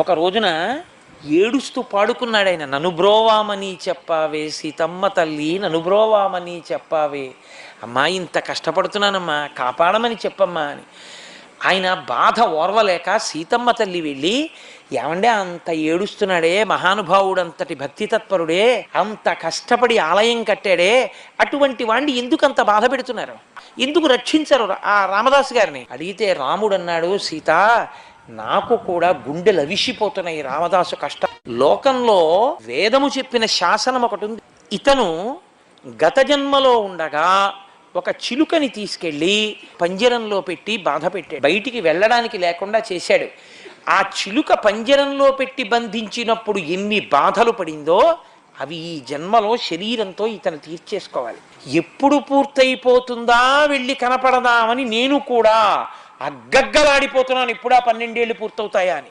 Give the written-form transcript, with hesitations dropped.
ఒక రోజున ఏడుస్తూ పాడుకున్నాడు ఆయన. నన్ను బ్రోవామని చెప్పావే సీతమ్మ తల్లి, నన్ను బ్రోవామని చెప్పావే, అమ్మా ఇంత కష్టపడుతున్నానమ్మా కాపాడమని చెప్పమ్మా అని. ఆయన బాధ ఓర్వలేక సీతమ్మ తల్లి వెళ్ళి, ఏమండే అంత ఏడుస్తున్నాడే మహానుభావుడు, అంతటి భక్తి తత్పరుడే, అంత కష్టపడి ఆలయం కట్టాడే, అటువంటి వాణ్ణి ఎందుకు అంత బాధ పెడుతున్నారు, ఎందుకు రక్షించరు ఆ రామదాసు గారిని అడిగితే రాముడు అన్నాడు, సీత నాకు కూడా గుండెలు అవిసిపోతున్నాయి రామదాసు కష్టం. లోకంలో వేదము చెప్పిన శాసనం ఒకటి ఉంది. ఇతను గత జన్మలో ఉండగా ఒక చిలుకని తీసుకెళ్ళి పంజరంలో పెట్టి బాధ పెట్టాడు, బయటికి వెళ్ళడానికి లేకుండా చేశాడు. ఆ చిలుక పంజరంలో పెట్టి బంధించినప్పుడు ఎన్ని బాధలు పడిందో అవి ఈ జన్మలో శరీరంతో ఇతను తీర్చేసుకోవాలి. ఎప్పుడు పూర్తయిపోతుందా వెళ్ళి కనపడదామని నేను కూడా అగ్గగ్గలాడిపోతున్నాను, ఇప్పుడా 12 ఏళ్ళు పూర్తవుతాయా అని.